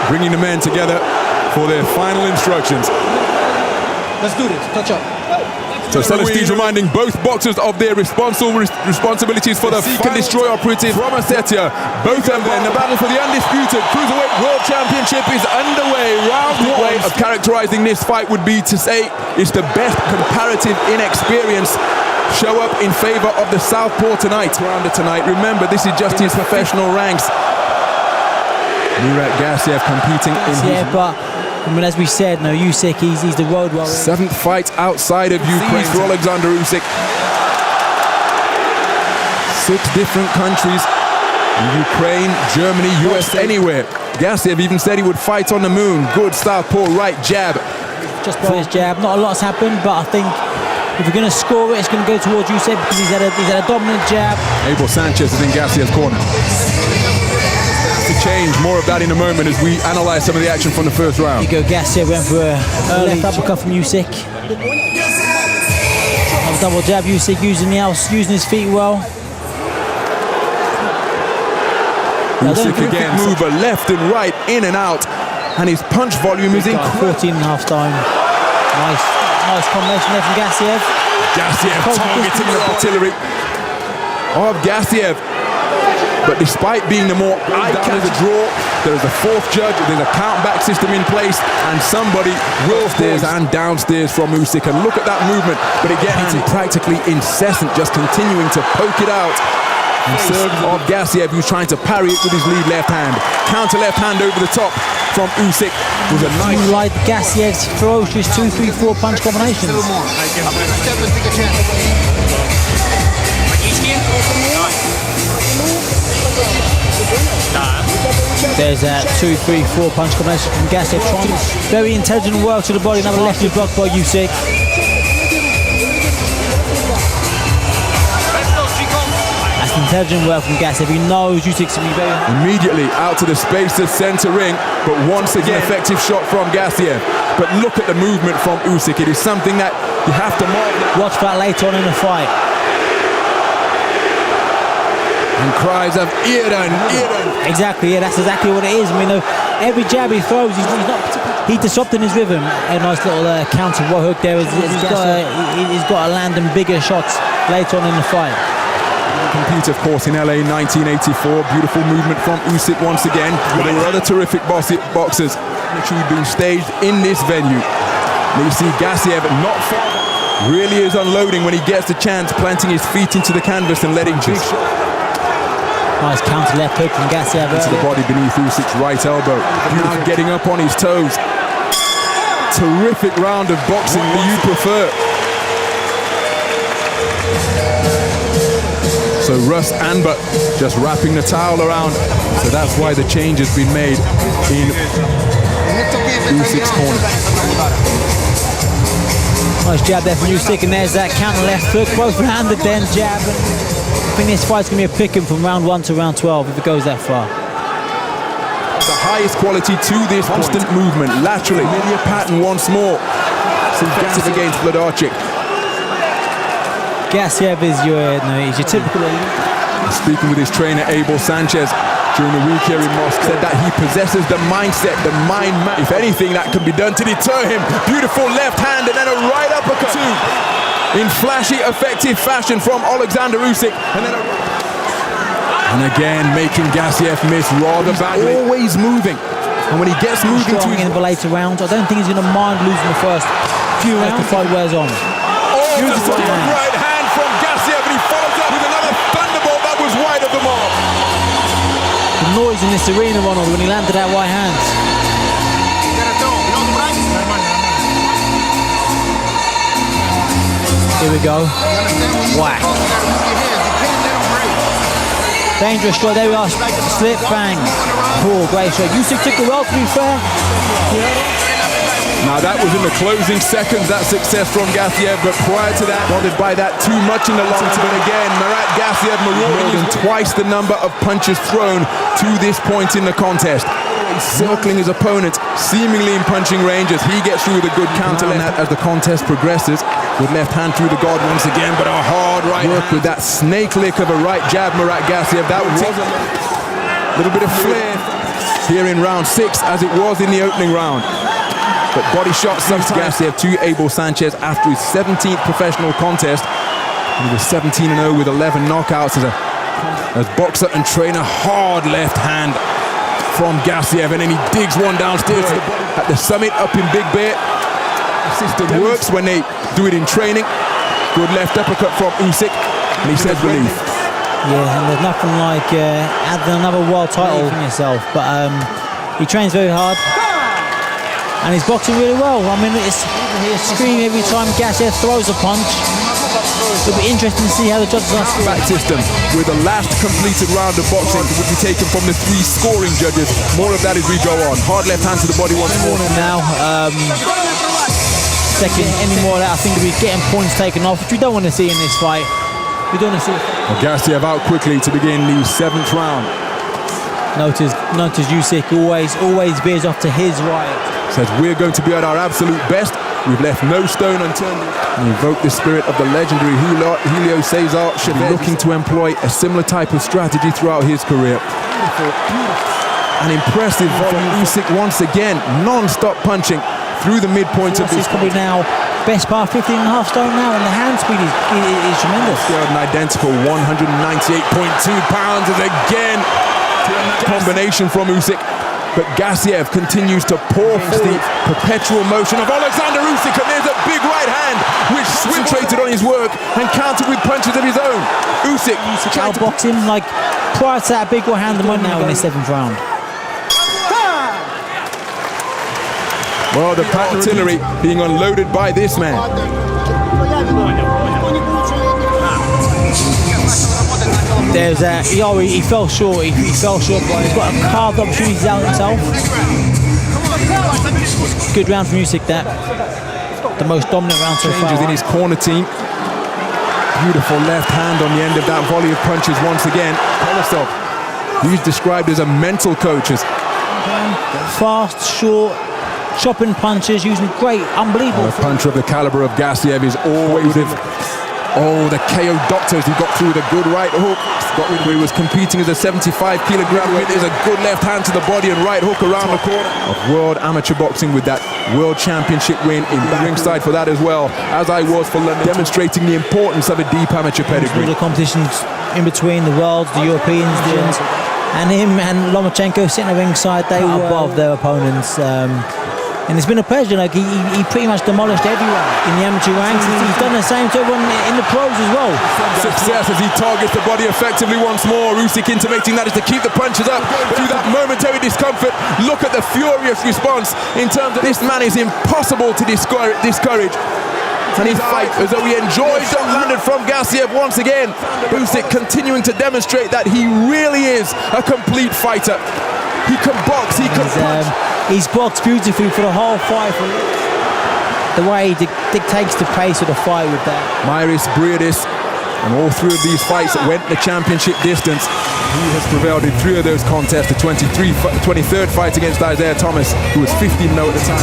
bringing the men together for their final instructions. Let's do this. Touch up. So Celestine's reminding both boxers of their responsibilities for the Seek and Destroy operative from Ossetia. Both of them, the battle for the undisputed Cruiserweight World Championship is underway. Round one. Way of characterizing this fight would be to say it's the best comparative inexperience show up in favor of the Southpaw tonight. Remember, this is just his professional ranks. Murat Gassiev competing in his... but I mean, as we said, no, Usyk, he's the road warrior. 7th fight outside of Ukraine for Oleksandr Usyk. 6 different countries, Ukraine, Germany, US, anywhere. Gassiev even said he would fight on the moon. Good southpaw right jab. Just by his jab, not a lot's happened, but I think if we're going to score it, it's going to go towards Usyk because he's had a dominant jab. Abel Sanchez is in Gassiev's corner. To change, more of that in a moment as we analyze some of the action from the first round. Here you go, Gassiev went for a left uppercut from Usyk. Double jab, Usyk using his feet well. Usyk again, mover left and right, in and out, and his punch volume is incredible. 14.5 time. Nice combination there from Gassiev. Gassiev targeting the artillery of Gassiev. But despite being the more eye-catching draw, there is a 4th judge, there's a count-back system in place, and somebody will upstairs and downstairs from Usyk. And look at that movement, but again, it's practically incessant, just continuing to poke it out. And serve of Gassiev, who's trying to parry it with his lead left hand. Counter left hand over the top from Usyk was a nice... You like Gassiev's ferocious 2, 3, 4 punch combinations. There's a 2, 3, 4 punch combination from Gassiev. Very intelligent work to the body. Another lefty block by Usyk. That's intelligent work from Gassiev. He knows Usyk's to be very... Immediately out to the spacious center ring, but once again effective shot from Gassiev. But look at the movement from Usyk. It is something that you have to mark. Watch that later on in the fight. And cries of Iran. Exactly, yeah, that's exactly what it is. I mean, every jab he throws, he's disrupting his rhythm. A nice little counter right hook there. He's got to land them bigger shots later on in the fight. Compete, of course, in LA 1984. Beautiful movement from Usyk once again. There were other terrific boxers actually being staged in this venue. And you see Gassiev not far, really is unloading when he gets the chance, planting his feet into the canvas and letting big shots. Nice counter left hook from Gassiev. Into the body beneath Usyk's right elbow. Beautiful getting up on his toes. Terrific round of boxing that you prefer. So Russ Anbut just wrapping the towel around. So that's why the change has been made in Usyk's corner. Nice jab there from Usyk, and there's that counter left hook. Both handed then jab. I think this fight's going to be a pick-em from round 1 to round 12 if it goes that far. The highest quality to this constant movement, laterally. Familiar pattern once more. Gassiev against Vladarchik. Gassiev is your typical... Speaking with his trainer, Abel Sanchez, during the week here in Moscow, said that he possesses the mindset, the mind map. If anything, that can be done to deter him. Beautiful left hand and then a right uppercut. In flashy, effective fashion from Oleksandr Usyk. And again, making Gassiev miss rather badly. Always moving. And when he gets moving to in the later rounds, I don't think he's going to mind losing the first few rounds. The fight wears on. Beautiful right hand from Gassiev, and he follows up with another thunderbolt that was wide of the mark. The noise in this arena, Ronald, when he landed that right hand. Here we go. Whack. Dangerous strike. There we are. Slip, bang. Cool, great strike. Usyk took it well, to be fair. Now that was in the closing seconds, that success from Gassiev, but prior to that, bothered by that too much in the long term. But again, Murat Gassiev more than twice the number of punches thrown to this point in the contest. Circling his opponent, seemingly in punching range as he gets through with a good counter left as the contest progresses. With left hand through the guard once again, but a hard right work with that snake lick of a right jab, Murat Gassiev. That was a little bit of flair. here in round 6 as it was in the opening round. But body shots sometimes. Gassiev to Abel Sanchez after his 17th professional contest. He was 17-0 with 11 knockouts as boxer and trainer. Hard left hand from Gassiev, and then he digs one downstairs to the body. At the summit up in Big Bear. The system works when they do it in training. Good left uppercut from Usyk, and he says relief. Yeah, and there's nothing like adding another world title in yourself. But he trains very hard, and he's boxing really well. I mean, it's scream every time Gassiev throws a punch. It'll be interesting to see how the judges are scoring. Back system with the last completed round of boxing would be taken from the 3 scoring judges. More of that as we go on. Hard left hand to the body once more. Now, second any more of that, I think we'll be getting points taken off, which we don't want to see in this fight. We don't want to see. Gassiev out quickly to begin the 7th round. Notice Usyk always veers off to his right. Says we're going to be at our absolute best. We've left no stone unturned. And invoke the spirit of the legendary Julio Cesar Chavez, looking to employ a similar type of strategy throughout his career. An impressive volume. Usyk once again, non-stop punching through the midpoint of this. He's probably now best part 15.5 stone now, and the hand speed is tremendous. An identical 198.2 pounds, and again combination from Usyk. But Gassiev continues to pour forth the perpetual motion of Oleksandr Usyk, and there's a big right hand which concentrated on his work and countered with punches of his own. Usyk outboxed him like prior to that big right hand, and now in the 7th round. Well, the artillery being unloaded by this man. There's he fell short. He fell short, but he's got a carved opportunities out himself. Good round from Usyk. That the most dominant round so far. In his corner team. Beautiful left hand on the end of that volley of punches once again. Kolosov, he's described as a mental coach. Fast, short, chopping punches, using great, unbelievable. A puncher of the caliber of Gassiev is always the KO doctors. He got through with a good right hook. He was competing as a 75-kilogram weight. There's a good left hand to the body and right hook around the corner. Of world amateur boxing with that world championship win in ringside for that as well, as I was for London, demonstrating the importance of a deep amateur pedigree. The competitions in between the worlds, the Europeans, and him and Lomachenko sitting at ringside, they were above their opponents. And it's been a pleasure. Like he pretty much demolished everyone in the amateur ranks, and he's done the same to everyone in the pros as well. Success as he targets the body effectively once more. Usyk intimating that is to keep the punches up through that momentary discomfort. Look at the furious response in terms of this man is impossible to discourage. And his fight, as though he enjoys that landed from Gassiev once again. Usyk continuing to demonstrate that he really is a complete fighter. He can box, he can punch. He's boxed beautifully for the whole fight. The way he dictates the pace of the fight with that. Myris Briadis, and all 3 of these fights went the championship distance. He has prevailed in 3 of those contests. The 23rd fight against Isaiah Thomas, who was 15-0 at the time.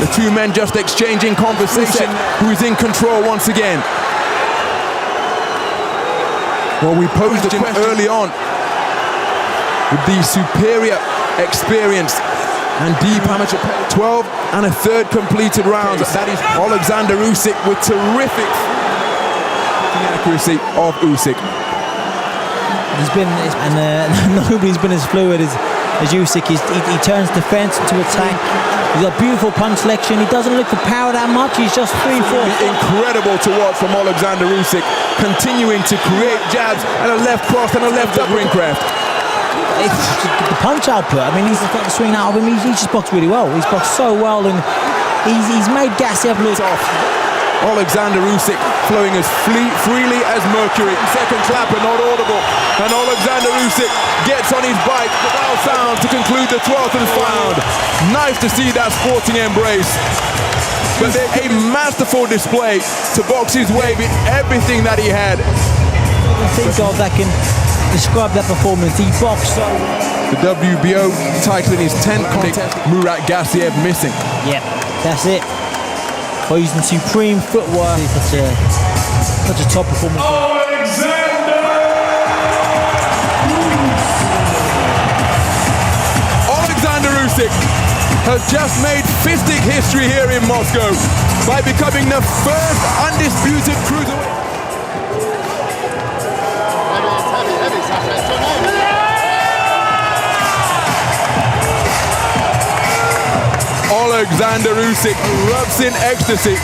The 2 men just exchanging conversation. Who is in control once again? Well, we posed the question early on. With the superior experience and deep amateur 12 and a 3rd completed round. That is Oleksandr Usyk with terrific accuracy of Usyk. Nobody's been as fluid as Usyk. He turns defense into attack. He's got beautiful punch selection. He doesn't look for power that much. He's just 3-4. Incredible to watch from Oleksandr Usyk, continuing to create jabs and a left cross and a left up ringcraft. It's the punch output. I mean, he's got the swing out of him. He just boxed really well. He's boxed so well, and he's made Gassiev look off. Oleksandr Usyk flowing as freely as mercury. Second clapper not audible, and Oleksandr Usyk gets on his bike. The bell sound to conclude the 12th and round. Nice to see that sporting embrace. But a masterful display to box his way with everything that he had. Think of that can describe that performance. He boxed so well. The WBO title in his 10th contest. Murat Gassiev missing. Yep, that's it. By using supreme footwork, such a top performance. Oleksandr Usyk has just made fistic history here in Moscow by becoming the first undisputed cruiserweight. Oleksandr Usyk rubs in ecstasy